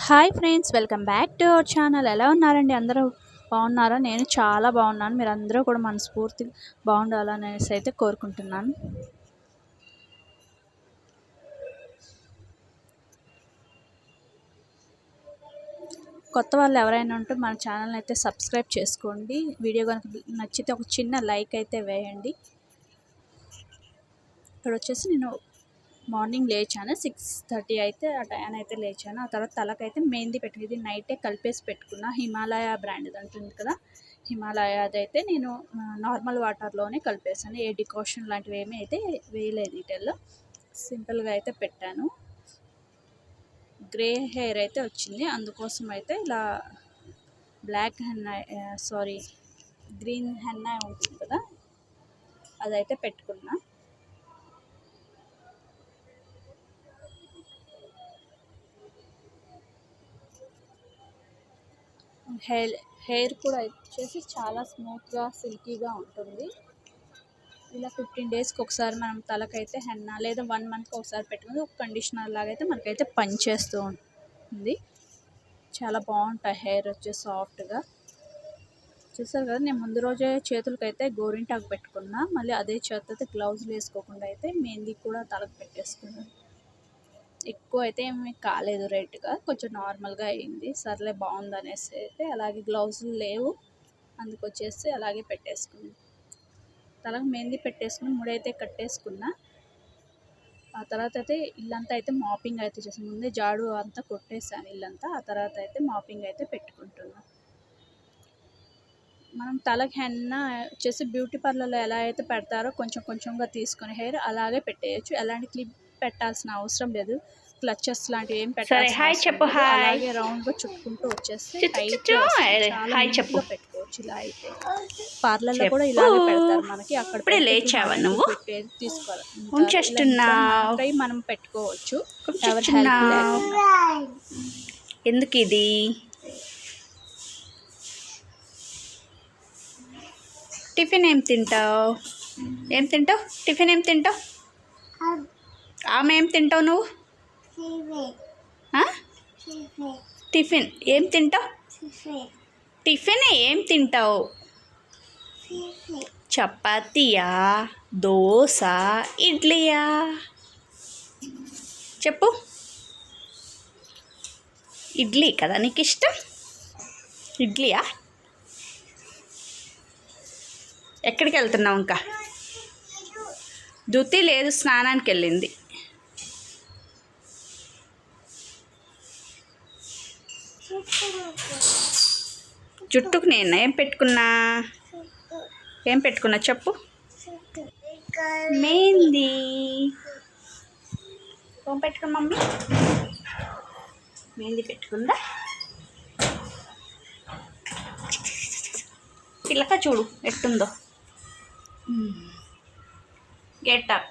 Hi friends, welcome back to our channel. ఎలా ఉన్నారండి? అందరూ బాగున్నారా? నేను చాలా బాగున్నాను. మీరు అందరూ కూడా మనస్ఫూర్తిగా బాగుండాలనేసి అయితే కోరుకుంటున్నాను. కొత్త వాళ్ళు ఎవరైనా ఉంటే మన ఛానల్ని అయితే సబ్స్క్రైబ్ చేసుకోండి. వీడియో కనుక నచ్చితే ఒక చిన్న లైక్ అయితే వేయండి. ఇక్కడ వచ్చేసి నేను మార్నింగ్ లేచాను 6:30 అయితే ఆ టైం అయితే లేచాను. ఆ తర్వాత తలకైతే మెహందీ ఇది నైటే కలిపేసి పెట్టుకున్న. హిమాలయ బ్రాండ్ ఉంటుంది కదా, హిమాలయ అదైతే నేను నార్మల్ వాటర్లోనే కలిపేసాను. ఏ డికాషన్ లాంటివి ఏమీ అయితే వేయలేదు. డీటెయిల్లో సింపుల్గా అయితే పెట్టాను. గ్రే హెయిర్ అయితే వచ్చింది, అందుకోసం అయితే ఇలా బ్లాక్ హెన్నా గ్రీన్ హెన్నా ఉంటుంది కదా, అదైతే పెట్టుకున్నా. హెయిర్ కూడా వచ్చేసి చాలా స్మూత్గా సిల్కీగా ఉంటుంది. ఇలా 15 డేస్కి ఒకసారి మనం తలకైతే హెన్నా లేదా 1 మంత్కి ఒకసారి పెట్టుకుని ఒక కండిషనర్ లాగా అయితే మనకైతే పనిచేస్తూ ఉంటుంది. చాలా బాగుంటాయి హెయిర్ వచ్చేసి సాఫ్ట్గా. చూసారు కదా, నేను ముందు రోజే చేతులకైతే గోరింటాకు పెట్టుకున్నా. మళ్ళీ అదే చేతితో గ్లౌజులు వేసుకోకుండా అయితే మెహందీ కూడా తలకు పెట్టేసుకున్నాను. ఎక్కువ అయితే ఏమి కాలేదు, రెడ్గా కొంచెం నార్మల్గా అయింది. సర్లే బాగుంది అనేసి అయితే అలాగే గ్లౌజులు లేవు, అందుకొచ్చేసి అలాగే పెట్టేసుకున్నాను. తలకు మెహందీ పెట్టేసుకుని ముడైతే కట్టేసుకున్నా. ఆ తర్వాత అయితే ఇల్లంతా అయితే మాపింగ్ అయితే చేసాను. ముందే జాడు అంతా కొట్టేసాను ఇల్లంతా. ఆ తర్వాత అయితే మాపింగ్ అయితే పెట్టుకుంటున్నాను. మనం తలకు హెన్నా వచ్చేసి బ్యూటీ పార్లర్లో ఎలా అయితే పెడతారో కొంచెం కొంచెంగా తీసుకుని హెయిర్ అలాగే పెట్టేయచ్చు. ఎలాంటి క్లిప్ పెట్టాల్సిన అవసరం లేదు. క్లచెస్ లాంటివి ఏం పెట్టాల్సిన అలాగే రౌండ్గా చుట్టుకుంటూ వచ్చేసి టైట్గా పెట్టుకోవచ్చు. ఇలా అయితే పార్లర్లో కూడా ఇలాగే పెడతారు మనకి. అక్కడ తీసుకోవాలి, మనం పెట్టుకోవచ్చు. ఎవరి హెల్ప్ లేకుండా. ఎందుకు ఇది టిఫిన్ ఏం తింటావు? టిఫిన్ ఏం తింటావు? ఆమె ఏం తింటావు నువ్వు? టిఫిన్ ఏం తింటావు? టిఫిన్ ఏం తింటావు? చపాతీయా, దోశ, ఇడ్లీయా? చెప్పు. ఇడ్లీ కదా నీకు ఇష్టం? ఇడ్లీయా? ఎక్కడికి వెళ్తున్నావు? ఇంకా ధృతి లేదు, స్నానానికి వెళ్ళింది. జుట్టుకు నేను ఏం పెట్టుకున్నా చెప్పు. మెహందీ ఏం పెట్టుకున్నా మమ్మీ? మెహందీ పెట్టుకుందా? పిల్లక చూడు ఎట్టుందో. Get up.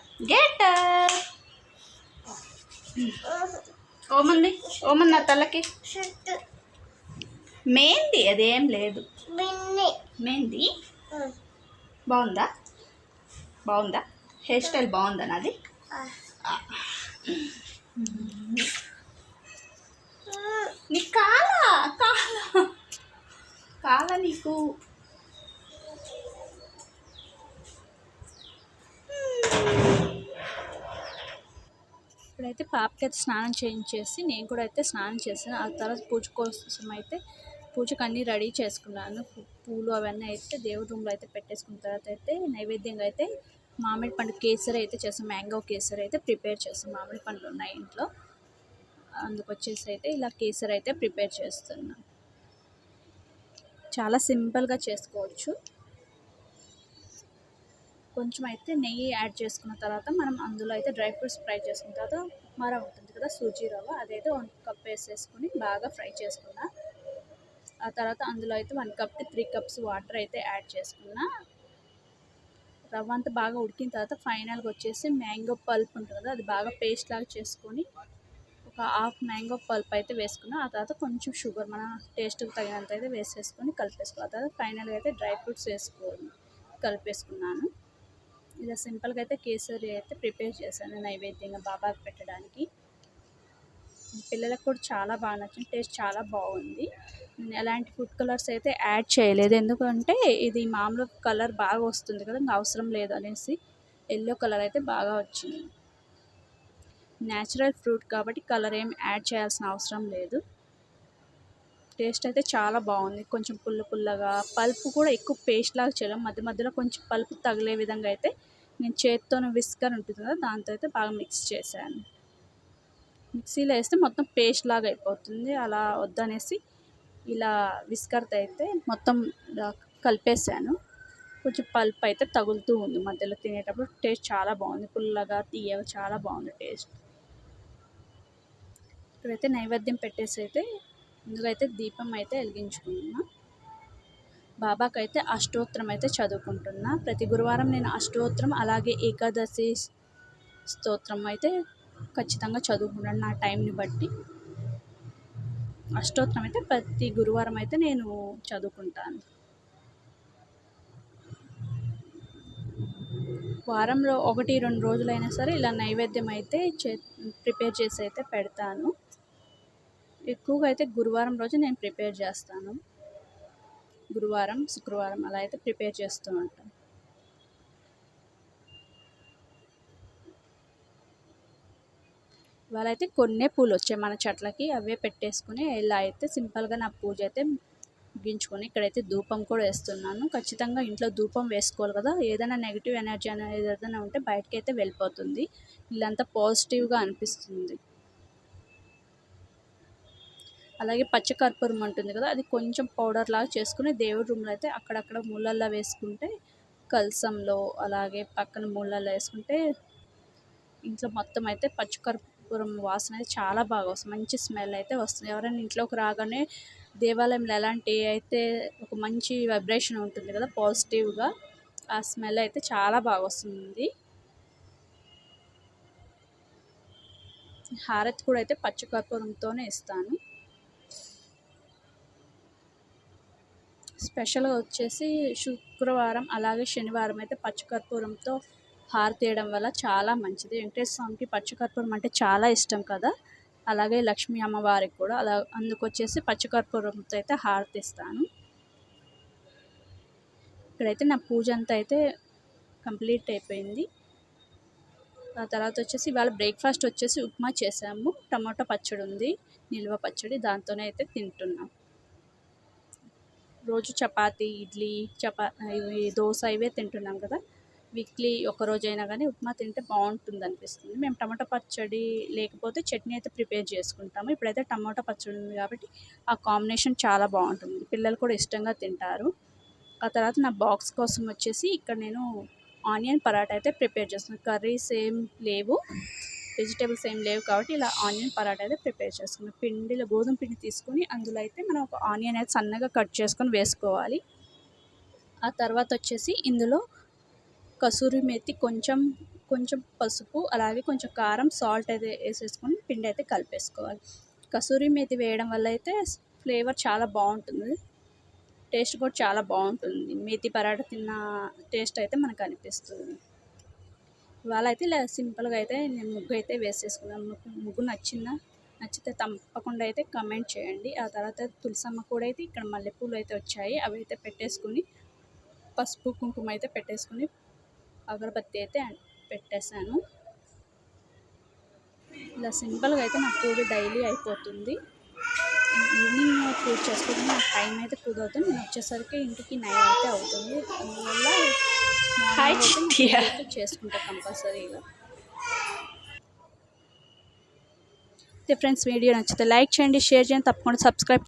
ఓమంది నా తలకి మెహందీ అదేం లేదు. మెహందీ బాగుందా? హెయిర్ స్టైల్ బాగుందా నాది? నీ కాల నీకు ఇప్పుడైతే పాపకి అయితే స్నానం చేయించేసి నేను కూడా అయితే స్నానం చేశాను. ఆ తర్వాత పూజ కోసం అయితే పూజకు అన్నీ రెడీ చేసుకున్నాను. పూలు అవన్నీ అయితే దేవుడి రూమ్లో అయితే పెట్టేసుకున్న తర్వాత అయితే నైవేద్యంగా అయితే మామిడి పండు కేసరి అయితే చేస్తాం. మ్యాంగో కేసరి అయితే ప్రిపేర్ చేస్తాం. మామిడి పండ్లు ఉన్నాయి ఇంట్లో, అందుకొచ్చేసి అయితే ఇలా కేసరి అయితే ప్రిపేర్ చేస్తున్నాను. చాలా సింపుల్గా చేసుకోవచ్చు. కొంచెం అయితే నెయ్యి యాడ్ చేసుకున్న తర్వాత మనం అందులో అయితే డ్రై ఫ్రూట్స్ ఫ్రై చేసుకున్న తర్వాత ఉప్మా రవ్వ ఉంటుంది కదా, సూజీ రవ్వ, అదైతే 1 కప్ వేసేసుకుని బాగా ఫ్రై చేసుకున్నా. ఆ తర్వాత అందులో అయితే 1 కప్కి 3 కప్స్ వాటర్ అయితే యాడ్ చేసుకున్నా. రవ్వ అంతా బాగా ఉడికిన తర్వాత ఫైనల్గా వచ్చేసి మ్యాంగో పల్ప్ ఉంటుంది కదా, అది బాగా పేస్ట్ లాగా చేసుకొని ఒక హాఫ్ మ్యాంగో పల్ప్ అయితే వేసుకున్నా. ఆ తర్వాత కొంచెం షుగర్ మన టేస్ట్కి తగినంత అయితే వేసేసుకొని కలిపేసుకోవాలి. ఆ తర్వాత ఫైనల్గా అయితే డ్రై ఫ్రూట్స్ వేసుకొని కలిపేసుకున్నాను. ఇలా సింపుల్గా అయితే కేసరి అయితే ప్రిపేర్ చేశాను నైవేద్యంగా బాబాకి పెట్టడానికి. పిల్లలకు కూడా చాలా బాగా నచ్చింది. టేస్ట్ చాలా బాగుంది. నేను ఎలాంటి ఫుడ్ కలర్స్ అయితే యాడ్ చేయలేదు, ఎందుకంటే ఇది మామూలు కలర్ బాగా వస్తుంది కదా, ఇంకా అవసరం లేదు అనేసి ఎల్లో కలర్ అయితే బాగా వచ్చింది. న్యాచురల్ ఫ్రూట్ కాబట్టి కలర్ ఏం యాడ్ చేయాల్సిన అవసరం లేదు. టేస్ట్ అయితే చాలా బాగుంది. కొంచెం పుల్లగా, పల్పు కూడా ఎక్కువ పేస్ట్ లాగా చేయలేం, మధ్య మధ్యలో కొంచెం పల్పు తగిలే విధంగా అయితే నేను చేత్తోనే విస్కర్ ఉంటుంది కదా, దాంతో అయితే బాగా మిక్స్ చేశాను. మిక్సీలో వేస్తే మొత్తం పేస్ట్ లాగా అయిపోతుంది, అలా వద్దనేసి ఇలా విస్కర్తో అయితే మొత్తం కలిపేసాను. కొంచెం పల్ప్ అయితే తగులుతూ ఉంది మధ్యలో తినేటప్పుడు. టేస్ట్ చాలా బాగుంది, పుల్లగా తీయగా చాలా బాగుంది టేస్ట్. ఇక్కడైతే నైవేద్యం పెట్టేసి అయితే ముందుకైతే దీపం అయితే వెలిగించుకున్నా. బాబాకైతే అష్టోత్తరం అయితే చదువుకుంటున్నా. ప్రతి గురువారం నేను అష్టోత్తరం అలాగే ఏకాదశి స్తోత్రం అయితే ఖచ్చితంగా చదువుకుంటాను నా టైంని బట్టి. అష్టోత్తరం అయితే ప్రతి గురువారం అయితే నేను చదువుకుంటాను. వారంలో 1-2 రోజులైనా సరే ఇలా నైవేద్యం అయితే ప్రిపేర్ చేసి అయితే పెడతాను. ఎక్కువగా అయితే గురువారం రోజు నేను ప్రిపేర్ చేస్తాను. గురువారం, శుక్రవారం అలా అయితే ప్రిపేర్ చేస్తూ ఉంటాను. ఇవాళ అయితే కొన్నే పూలు వచ్చాయి మన చెట్లకి, అవే పెట్టేసుకుని ఇలా అయితే సింపుల్గా నా పూజ అయితే ముగించుకొని ఇక్కడైతే ధూపం కూడా వేస్తున్నాను. ఖచ్చితంగా ఇంట్లో ధూపం వేసుకోవాలి కదా, ఏదైనా నెగిటివ్ ఎనర్జీ అనేది ఏదైనా ఉంటే బయటకి అయితే వెళ్ళిపోతుంది, ఇల్లంతా పాజిటివ్గా అనిపిస్తుంది. అలాగే పచ్చకర్పూరం ఉంటుంది కదా, అది కొంచెం పౌడర్ లాగా చేసుకుని దేవుడి రూమ్లో అయితే అక్కడక్కడ మూలల్లో వేసుకుంటే, కలసంలో అలాగే పక్కన మూలల్లో వేసుకుంటే ఇంట్లో మొత్తం అయితే పచ్చకర్పూరం వాసన అయితే చాలా బాగా వస్తుంది, మంచి స్మెల్ అయితే వస్తుంది. ఎవరైనా ఇంట్లోకి రాగానే దేవాలయంలో ఎలాంటి అయితే ఒక మంచి వైబ్రేషన్ ఉంటుంది కదా పాజిటివ్గా, ఆ స్మెల్ అయితే చాలా బాగా వస్తుంది. హారతి కూడా అయితే పచ్చకర్పూరంతోనే ఇస్తాను. స్పెషల్గా వచ్చేసి శుక్రవారం అలాగే శనివారం అయితే పచ్చకర్పూరంతో హారతి వేయడం వల్ల చాలా మంచిది. వెంకటేశ్వర స్వామికి పచ్చకర్పూరం అంటే చాలా ఇష్టం కదా, అలాగే లక్ష్మీ అమ్మవారికి కూడా, అలా అందుకొచ్చేసి పచ్చకర్పూరంతో అయితే హారతి ఇస్తాను. ఇక్కడైతే నా పూజ అంతా అయితే కంప్లీట్ అయిపోయింది. ఆ తర్వాత వచ్చేసి ఇవాళ బ్రేక్ఫాస్ట్ వచ్చేసి ఉప్మా చేసాము, టమాటో పచ్చడి ఉంది, నిల్వ పచ్చడి, దాంతోనే అయితే తింటున్నాం. రోజు చపాతీ, ఇడ్లీ, ఇవి దోశ ఇవే తింటున్నాం కదా, వీక్లీ ఒకరోజైనా కానీ ఉప్మా తింటే బాగుంటుంది అనిపిస్తుంది. మేము టమాటా పచ్చడి లేకపోతే చట్నీ అయితే ప్రిపేర్ చేసుకుంటాము. ఇప్పుడైతే టమాటా పచ్చడి ఉంది కాబట్టి ఆ కాంబినేషన్ చాలా బాగుంటుంది, పిల్లలు కూడా ఇష్టంగా తింటారు. ఆ తర్వాత నా బాక్స్ కోసం వచ్చేసి ఇక్కడ నేను ఆనియన్ పరాటా అయితే ప్రిపేర్ చేస్తున్నాను. కర్రీస్ ఏం లేవు, వెజిటేబుల్స్ ఏం లేవు కాబట్టి ఇలా ఆనియన్ పరాటా అయితే ప్రిపేర్ చేసుకున్నాను. గోధుమ పిండి తీసుకుని అందులో అయితే మనం ఒక ఆనియన్ అయితే సన్నగా కట్ చేసుకొని వేసుకోవాలి. ఆ తర్వాత వచ్చేసి ఇందులో కసూరి మేతి, కొంచెం పసుపు అలాగే కొంచెం కారం, సాల్ట్ అయితే వేసేసుకొని పిండి అయితే కలిపేసుకోవాలి. కసూరి మేతి వేయడం వల్ల అయితే ఫ్లేవర్ చాలా బాగుంటుంది, టేస్ట్ కూడా చాలా బాగుంటుంది. మేతి పరాటా తిన్న టేస్ట్ అయితే మనకు అనిపిస్తుంది. ఇవాళ అయితే ఇలా సింపుల్గా అయితే నేను ముగ్గు అయితే వేసేసుకున్నాను. ముగ్గు నచ్చితే తప్పకుండా అయితే కమెంట్ చేయండి. ఆ తర్వాత తులసమ్మ కూడా అయితే ఇక్కడ మల్లెపూలు అయితే వచ్చాయి, అవి అయితే పెట్టేసుకుని పసుపు కుంకుమ అయితే పెట్టేసుకుని అగరబత్తి అయితే పెట్టేశాను. ఇలా సింపుల్గా అయితే నా పూజ డైలీ అయిపోతుంది. ఈవినింగ్ పూజ చేసుకుంటే నాకు టైం అయితే కుదరదు, నేను వచ్చేసరికి ఇంటికి 9 అయితే అవుతుంది. అందువల్ల అయితే చేసుకుంటా కంపల్సరీగా. ఫ్రెండ్స్, వీడియో నచ్చితే లైక్ చేయండి, షేర్ చేయండి, తప్పకుండా సబ్స్క్రైబ్